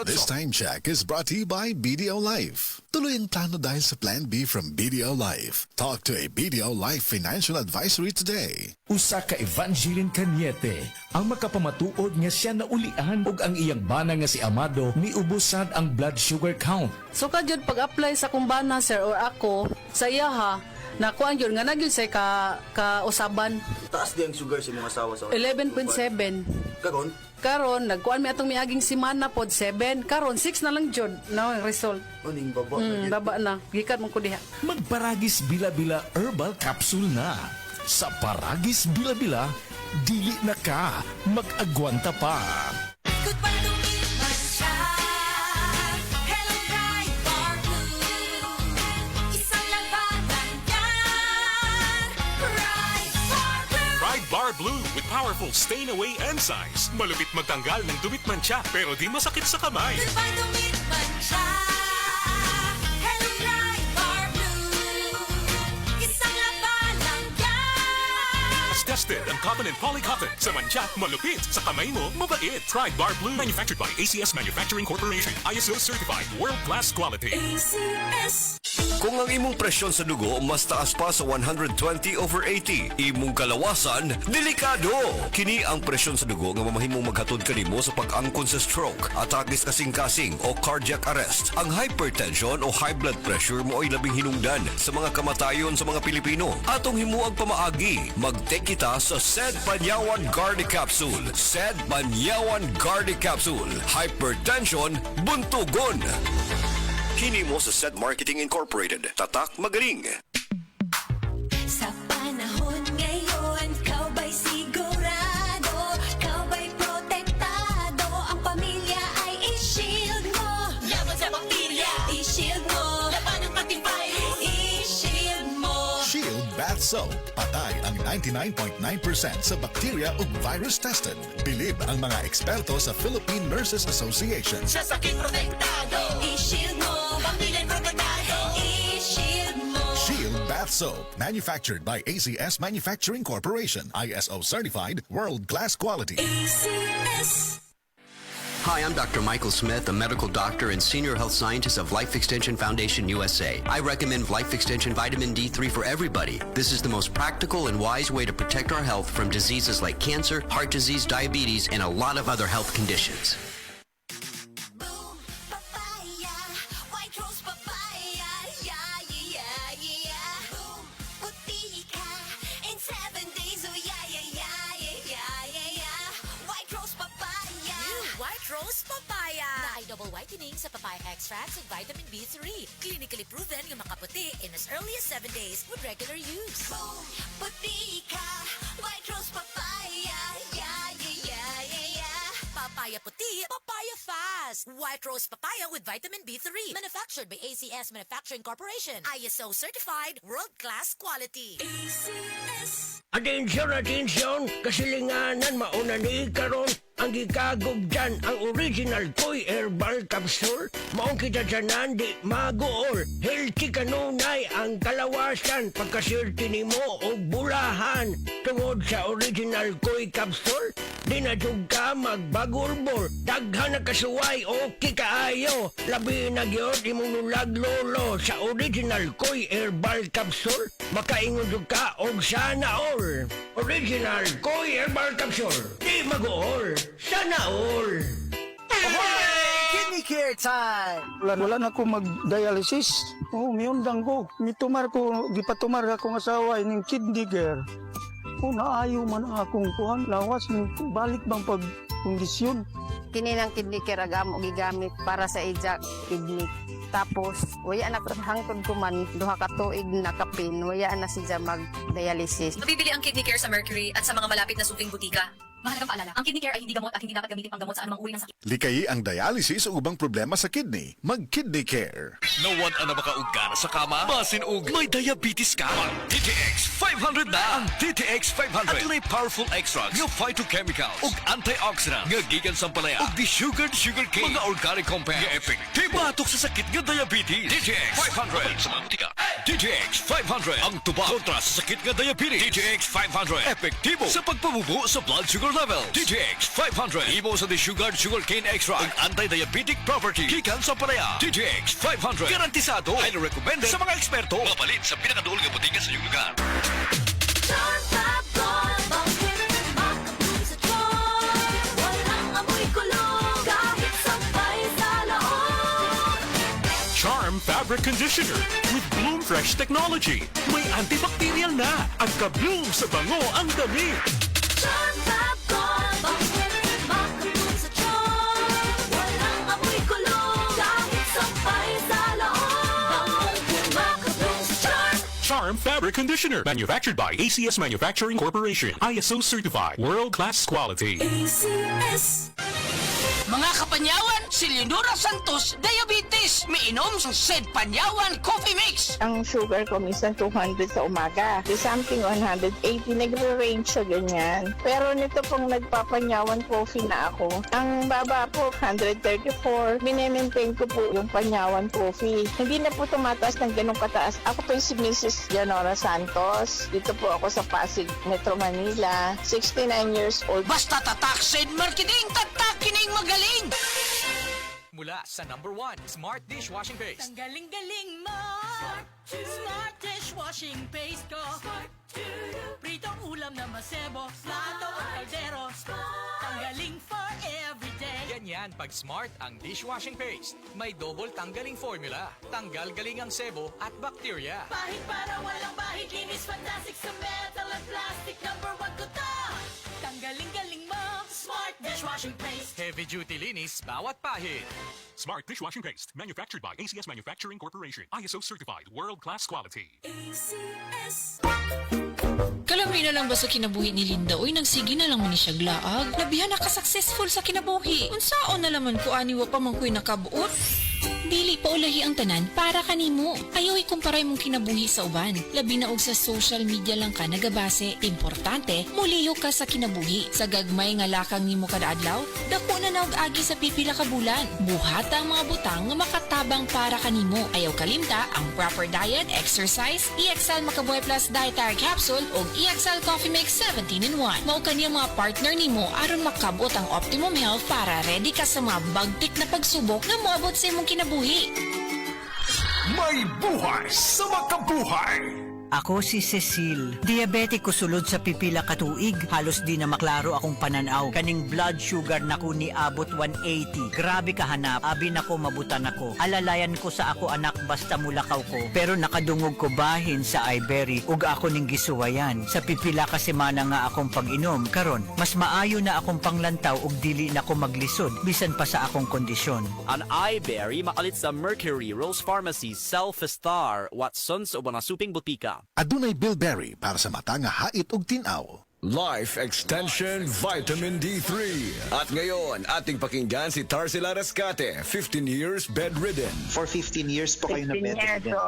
This time check is brought to you by BDO Life. Tuloy ang plano dahil sa Plan B from BDO Life. Talk to a BDO Life financial advisory today. Usa ka Evangeline Cañete ang makapamatuod nga siya naulian ug ang iyang bana nga si Amado miubusad ang blood sugar count. So kadyod pag-apply sa kumbana sir or ako sa iya ha, nakuha yun nga nagyon say ka usaban. Taas di ang sugar sa mga asawa sa 11.7. Karon? Karon nagkuan mi atong miaging semana pod 7. Karon 6 na lang jud na ang result. Uning baba. Baba na. Gikan mo ko diha. Magparagis bila-bila herbal capsule na. Sa Paragis Bila-Bila, dili na ka mag-agwanta pa. Goodbye to me, my child. Hello, Ride Bar Blue. Isang labanan yan. Ride Bar Blue. Ride Bar Blue with powerful stain-away enzymes. Malupit magtanggal ng dumit mancha pero di masakit sa kamay. Goodbye to me, my child. Hello, Ride Bar Blue. Isang labanan yan. As tested ang cotton and polycotton. Sa mancha, malupit. Sa kamay mo, mabait. Ride Bar Blue manufactured by ACS Manufacturing Corporation. ISO certified world-class quality. ACS. Kung ang imong presyon sa dugo mas taas pa sa 120/80, imong kalawasan, delikado! Kini ang presyon sa dugo nga mamahimong maghatod kanimo sa pag-angkon sa stroke, atake sa kasing-kasing o cardiac arrest. Ang hypertension o high blood pressure mo ay labing hinungdan sa mga kamatayon sa mga Pilipino. Atong himuang pamaagi, mag-take kita sa SED Banyawan Gardi Capsule. SED Banyawan Gardi Capsule. Hypertension, buntugon! Hini mo sa SED Marketing Incorporated. Tatak magaling. Sa panahon ngayon, kau ba'y sigurado? Kau ba'y protektado? Ang pamilya ay i-shield mo. Laban sa bakterya, i-shield mo. Laban ng pating virus, i-shield mo. Shield Bath Soap. Patay ang 99.9% sa bacteria ug virus tested. Bilib ang mga eksperto sa Philippine Nurses Association. Sa sakit protektado, i-shield mo. Pamilya protektado, i-shield mo. Shield Bath Soap. Manufactured by ACS Manufacturing Corporation. ISO certified world-class quality. ACS. Hi, I'm Dr. Michael Smith, a medical doctor and senior health scientist of Life Extension Foundation USA. I recommend Life Extension Vitamin D3 for everybody. This is the most practical and wise way to protect our health from diseases like cancer, heart disease, diabetes, and a lot of other health conditions. Boom, papaya, white rose papaya, yeah, yeah, yeah. Boom, puti ka in 7 days, oh yeah, yeah, yeah, yeah, yeah, yeah. White rose papaya. New White Rose Papaya na ay double whitening sa papaya extracts and vitamin B3. Clinically proven yung makaputi in as early as 7 days with regular use. Boom, puti ka, white rose papaya, yeah, yeah, yeah, yeah, yeah. Papaya puti, papaya fast. White Rose Papaya with vitamin B3. Manufactured by ACS Manufacturing Corporation. ISO certified world-class quality. ACS. Atensyon, atensyon! Kasilinganan mauna ni karon ang gikagog dyan ang original Koy Herbal Capsule. Maong kita dyanan di magool. Healthy kanunay ang kalawasan pagkasirti ni mo o bulahan. Tungod sa original Koy Capsule, di na jug ka magbagurbol. Daghan na kasuway o kikaayo. Labi na gyud imong nulag lolo sa original Koy Herbal Capsule. Makaingon jud ka og sana all. Original Koy Herbal Capsule. Di mag-all. Sana all. Kidney care time! Wala na ko mag-dialysis. Miundang ko. Mitumar ko, gipatumar akong asawa ining kidney care. Naayo man akong kuhan. Lawas, balik bang pagkondisyon. Kini ng kidney care agam og gigamit para sa ija kidney. Tapos waya na hangtod ko man duha ka tuig nakapin, waya na siya mag-dialysis. Mabibili ang kidney care sa Mercury at sa mga malapit na suking butika. Mahalagang paalala, ang kidney care ay hindi gamot at hindi dapat gamitin pang gamot sa anumang uri ng sakit. Likayi ang dialysis o ubang problema sa kidney. Mag-Kidney Care. Nawan na makaugana sa kama? Masin og may diabetes ka? DTX 500 na! Ang DTX 500 at may powerful extracts, nga phytochemicals ug antioxidants nga gikan sa palaya ug de-sugared sugarcane, mga organic compounds nga epektibo batok sa sakit nga diabetes. DTX 500 sa mga butika. DTX 500 ang tuba kontra sa sakit nga diabetes. DTX 500 epektibo sa pagpabubo sa blood sugar Super level. DTX 500. Imo sa Sugar Sugarcane Extra. Ang anti-diabetic property. Gikan sa palaya. DTX 500. Garantisado. Highly recommended sa mga eksperto. Mapalit sa pinakaduol nga butika sa iyong lugar. Charm Fab Gold Bangkit, makabloom sa Charm. Walang amoy kulong, kahit sampay sa loob. Charm Fabric Conditioner with Bloom Fresh Technology. May antibacterial na at ka-bloom sa bango ang damit. Charm Fab Gold Bangkit, makabloom sa Charm. Walang amoy kulong, kahit sampay sa loob. Makabloom sa Charm. Charm Fabric Conditioner. Manufactured by ACS Manufacturing Corporation. ISO certified. World-class quality. ACS. Mga kapanyawan, si Leonora Santos, diabetes, miinom sa Sed Panyawan Coffee Mix. Ang sugar ko minsan 200 sa umaga. To something 180, nagre-range siya ganyan. Pero nito pong nagpapanyawan coffee na ako. Ang baba po, 134. Minemaintain ko po yung panyawan coffee. Hindi na po tumataas ng ganong kataas. Ako po si Mrs. Leonora Santos. Dito po ako sa Pasig, Metro Manila. 69 years old. Basta tatak Sed Marketing, tatak kining magaling. Mula sa #1 Smart Dishwashing Paste. Ang galing-galing mo. Smart dishwashing paste ko. Pritong ulam na masebo. Plato o kaldero. Tanggaling for everyday. Ganyan pag Smart ang dishwashing paste. May double tanggaling formula. Tanggal galing ang sebo at bacteria. Bahid para walang bahid. Linis fantastic sa metal at plastic. #1 ko to. Tanggaling-galing mo. Smart dishwashing paste. Heavy duty linis bawat pahid. Smart Dishwashing Paste. Manufactured by ACS Manufacturing Corporation. ISO certified. World-class quality. ACS. Kalamri na lang ba sa kinabuhi ni Linda? Uy, nagsigi na lang mo ni siya glaag. Labihan na ka-successful sa kinabuhi. Unsaon na laman ko aniwa pa man ko'y nakabuot? Dili pa ulahi ang tanan para kanimo. Ayaw ikumparay mong kinabuhi sa uban. Labi na og sa social media lang ka nagabase. Importante, muliyo ka sa kinabuhi. Sa gagmay nga lakang nimo kada adlaw, dako na naog agi sa pipila ka bulan. Buhata ang mga butang nga makatabang para kanimo. Ayaw kalimta ang proper diet, exercise, EXL Makabuhay Plus Dietary Capsule ug EXL Coffee Mix 17-in-1. Mao kaniya mga partner nimo aron makabot ang optimum health para ready ka sa mga bagtik na pagsubok na moabot sa imong kinabuhi. May buhay sa makabuhay! Ako si Cecil. Diabetic ko sulod sa pipila ka tuig. Halos di na maklaro akong pananaw. Kaning blood sugar nako ni abot 180. Grabe kahanap. Abi nako mabutan ako. Alalayan ko sa ako anak basta mulakaw ko. Pero nakadungog ko bahin sa iBerry ug ako ning gisuwayan. Sa pipila ka semana nga akong pag-inom. Karon, mas maayo na akong panglantaw ug dili na ko maglisod bisan pa sa akong kondisyon. An iBerry makalit sa Mercury, Rose Pharmacy, Self-Star, Watsons o mga suping butika. Adunay Bilberry para sa mata nga hait ug tin-aw. Life Extension Vitamin D3. At ngayon, ating pakinggan si Tarsila Rescate, 15 years bedridden. For 15 years po kayo na bedridden.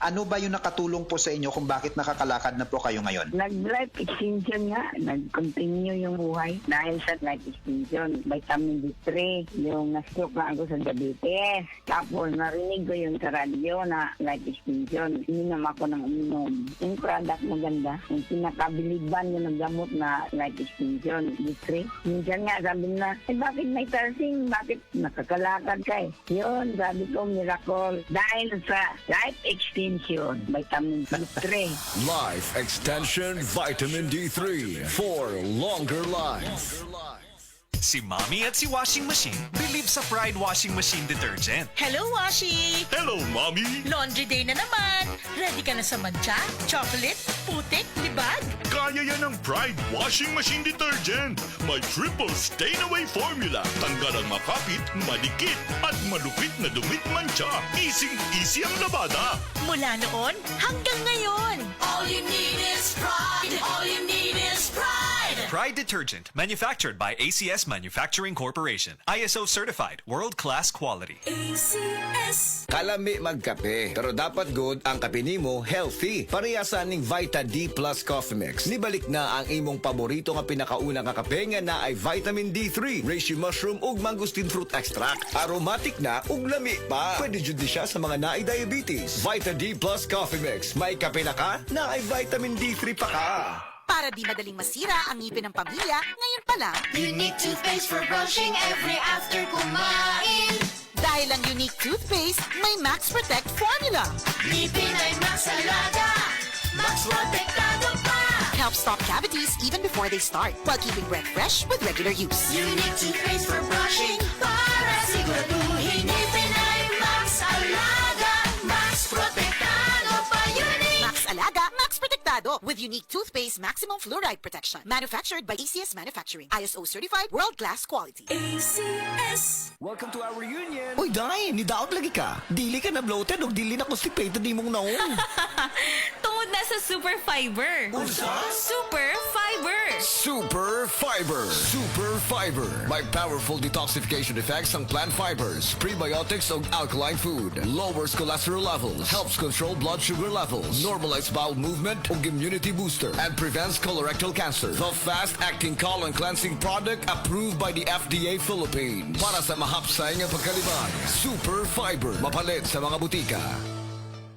Ano ba yung nakatulong po sa inyo kung bakit nakakalakad na po kayo ngayon? Nag-life extension nga. Nag-continue yung buhay dahil sa life extension. Vitamin D3, yung na-stroke na ako sa diabetes. Tapos narinig ko yung sa radio na life extension. Ininom ako ng uminom. Yung product maganda. Yung pinakabiliban yung nagdamot na life extension, D3. Minsan nga sabi na, bakit may tarsing? Bakit nakakalakad ka eh? Yun, sabi ko, miracle. Dahil sa life extension, vitamin D3. Life Extension Vitamin D3 for longer life. Si Mommy at si Washing Machine believe sa Pride Washing Machine Detergent. Hello, Washi! Hello, Mommy! Laundry day na naman! Ready ka na sa mancha, chocolate, putik, libag? Kaya yan ang Pride Washing Machine Detergent. May triple stain-away formula. Tanggal ang makapit, madikit, at malupit na dumit mancha. Easy ang labada. Mula noon hanggang ngayon. All you need is pride. All you need is pride. Pride Detergent, manufactured by ACS Manufacturing Corporation. ISO certified, world-class quality. ACS. Kalami magkape, pero dapat good ang kape nimo healthy. Parehasan ning Vita D Plus Coffee Mix. Nibalik na ang imong paborito nga pinakauna nga kape nga na ay vitamin D3, reishi mushroom ug mangosteen fruit extract. Aromatic na ug lami pa. Pwede jud di siya sa mga naay diabetes. Vita D Plus Coffee Mix. May kape na ka, na ay vitamin D3 pa ka. Para di madaling masira ang ngipin ng pamilya, ngayon pa lang, Unique toothpaste for brushing every after kumain. dahil ang Unique toothpaste may Max Protect formula. Ngipin ay Max Alaga, Max Protektado pa. Helps stop cavities even before they start, while keeping breath fresh with regular use. Unique toothpaste for brushing para siguraduhin ngipin ay Max Alaga, Max Protektado pa. Unique Max Alaga, Max Protectado with Unique toothpaste maximum fluoride protection. Manufactured by ACS Manufacturing. ISO certified world-class quality. ACS. Welcome to our reunion. Uy, Day, nidaot lagi ka. Dili ka na bloated o dili na constipated di mong naong. Tungod na sa Super Fiber. Super Fiber. Super Fiber. Super Fiber. May powerful detoxification effects ang plant fibers, prebiotics o alkaline food. Lowers cholesterol levels. Helps control blood sugar levels. Normalize bowel movement o immunity booster. And prevents colorectal cancer. The fast-acting colon cleansing product approved by the FDA Philippines. Para sa mahapsay ng pagkalibang. Super Fiber. Mapalit sa mga butika.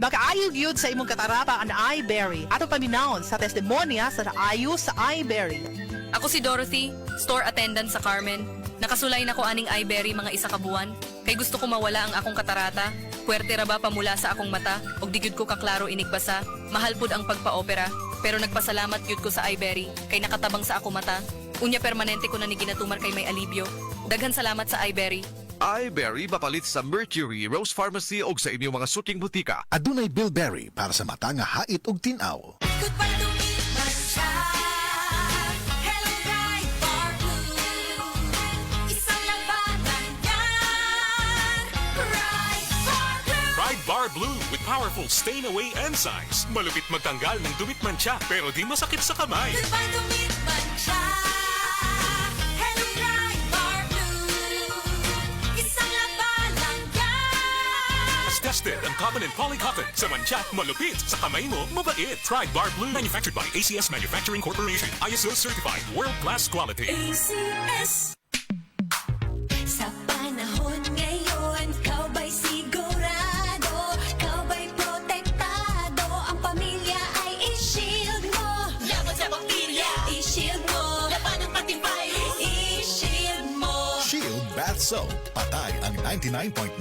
Mag-aayog yun sa imong katarata ang iBerry. Ato paminahon sa testimonya sa naayo sa iBerry. Ako si Dorothy, store attendant sa Carmen. Nakasulay na ko aning iBerry mga isa ka buwan. Kay gusto ko mawala ang akong katarata. Puwerte ra ba pamula sa akong mata? Og di gyud ko kaklaro inigbasa. Mahal pud ang pagpa-opera. Pero nagpasalamat gyud ko sa iBerry. Kay nakatabang sa akong mata. Unya permanente ko na ni ginatumar kay may alibyo. Daghan salamat sa iBerry. iBerry mapalit sa Mercury, Rose Pharmacy o sa inyong mga suking butika. Adunay Bilberry para sa mata nga hait ug tin-aw. Pride Bar Blue with powerful stain-away enzymes. Malupit magtanggal ng dumit mancha pero di masakit sa kamay. Tested ang cotton and polycotton. Sa mancha, malupit. Sa kamay mo, mabait. Pride Bar Blue. Manufactured by ACS Manufacturing Corporation. ISO certified. World-class quality. ACS. Sa panahon ngayon, kau ba'y sigurado? Kau ba'y protektado? Ang pamilya ay i-shield mo. Laban sa bakterya, i-shield mo. Laban ng pati virus, i-shield mo. Shield Bath Soap. Patay ang 99.9%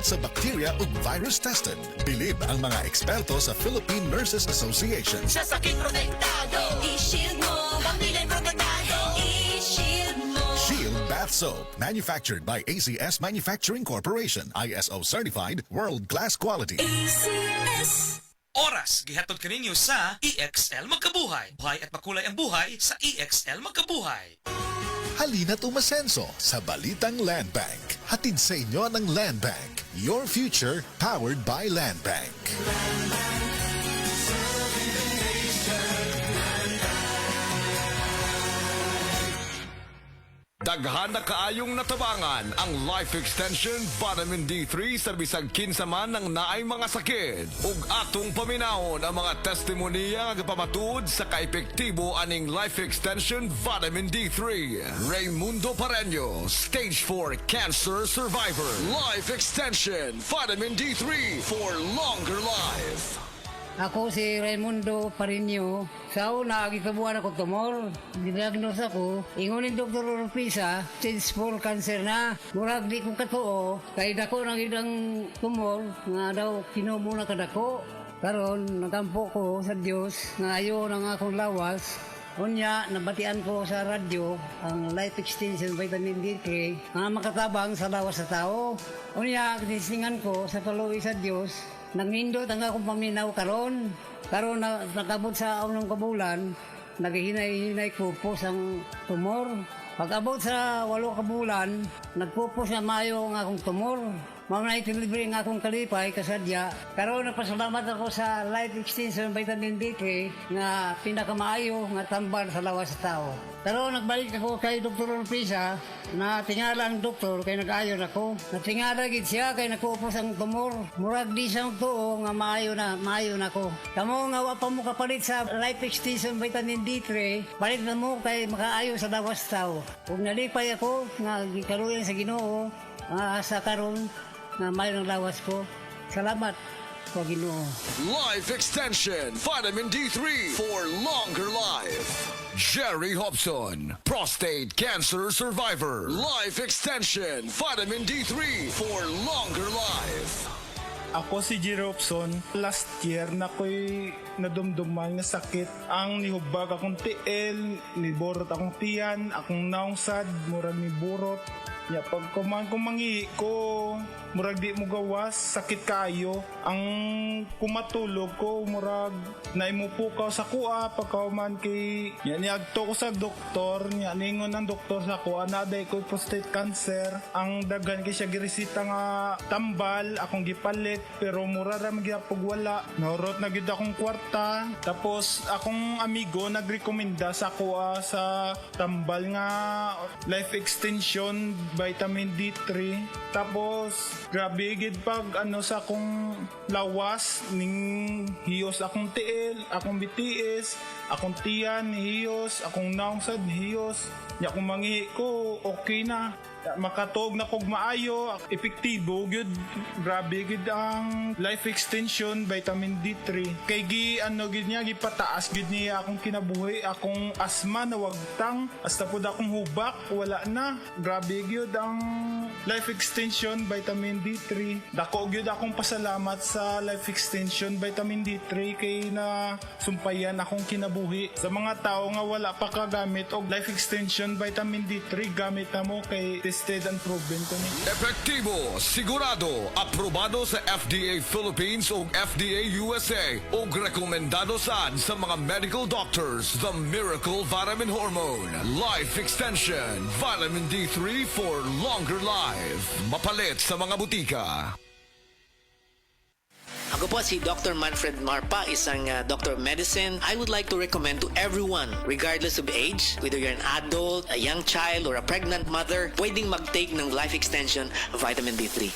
sa bacteria ug virus tested. Bilib ang mga eksperto sa Philippine Nurses Association. Sa sakit protektado, i-shield mo. Pamilya'y protektado, i-shield mo. Shield Bath Soap. Manufactured by ACS Manufacturing Corporation. ISO certified. World-class quality. ACS. Oras, gihatod kaninyo sa EXL Magkabuhay. Buhay at makulay ang buhay sa EXL Magkabuhay. Halina't umasenso sa Balitang Land Bank. Hatid sa inyo ng Land Bank. Your future powered by Land Bank. Daghan na kaayong natabangan ang Life Extension Vitamin D3 sa bisag kinsa man ng naay mga sakit. Ug atong paminahon ang mga testimonya nga pamatuod sa kaepektibo aning Life Extension Vitamin D3. Raymundo Pareño, Stage 4 Cancer Survivor. Life Extension Vitamin D3 for longer life. Ako si Raimundo Pareño. Sa una, gikabuhan ako tumor. Diagnose ako. Ingunin Dr. Orpisa, stage 4 cancer na. Murag di ko katuo. Kaya dako nang idang tumor. Nga daw kinumo na kadako. Karon nagampo ko sa Dios nga ayo nang akong lawas. Unya, nabatian ko sa radyo ang Life Extension Vitamin D3 nga makatabang sa lawas sa tao. Unya, kinisingan ko sa tuloy sa Dios. Nangindot ang akong paminaw karon. Karon na nakabot sa unang kabulan, naghihinay-hinay kupos ang tumor. Pag-abot sa 8 kabulan, nagpupos na mayo ang akong tumor. Mga naitilibre ang akong kalipay kasadya. Karon nagpasalamat ako sa Life Extension Vitamin D3 nga pinakamaayo nga tambal sa lawas sa tao. Karon nagbalik ako kay Dr. Orpisa na tingala ang doktor kay nag-ayon ako. Natingala gid siya kay nakuupos ang tumor. Murag di siyang tuo nga maayo na ako. Kamo nga wa pa mo kapalit sa Life Extension Vitamin D3, palit na mo kay makaayo sa lawas sa tao. Kung nalipay ako nga gikaluyan sa Ginoo, sa karon na mayo ng lawas ko. Salamat. Panginoon. Life Extension Vitamin D3 for longer life. Jerry Hobson, prostate cancer survivor. Life Extension Vitamin D3 for longer life. Ako si Jerry Hobson. Last year na ko'y nadumduman na sakit. Ang nihubag akong tiil, niborot akong tiyan, akong naungsad, murag ni burot. Ya, pag kumangi ko, murag di mo gawas, sakit kayo. Ang kumatulog ko, murag naimupo ka sa kuha, pagkauman kay, niagto ko sa doktor, ningon ng doktor sa kuha, naday ko prostate cancer. Ang dagan kay siya giresita nga tambal, akong gipalit, pero mura ra magyapog wala. Norot na gid akong kwarta, tapos akong amigo nagrekomenda sa kuha sa tambal nga life extension vitamin D3. Tapos grabe gid pag sa akong lawas ning hiyos akong tiil, akong BTS, akong tiyan hiyos, akong naungsad hiyos. Ya kung mangihi ko okay na. Makatog na kog maayo, epektibo gyud. Grabe gid ang life extension vitamin D3. Kay gid niya gipataas gid niya akong kinabuhi, akong asma na wagtang, hasta pud akong hubak wala na. Grabe gyud ang life extension vitamin D3. Dako gyud akong pasalamat sa life extension vitamin D3 kay na sumpayan akong kinabuhi. Sa mga tao nga wala pa kagamit og life extension vitamin D3, gamit na mo kay tested and proven ko ni. Epektibo, sigurado, aprobado sa FDA Philippines o FDA USA o rekomendado saan sa mga medical doctors. The Miracle Vitamin Hormone Life Extension Vitamin D3 for longer life. Mapalit sa mga butika. Ako po si Dr. Manfred Marpa, isang Doctor of Medicine. I would like to recommend to everyone, regardless of age, whether you're an adult, a young child, or a pregnant mother, pwedeng mag-take ng Life Extension Vitamin D3.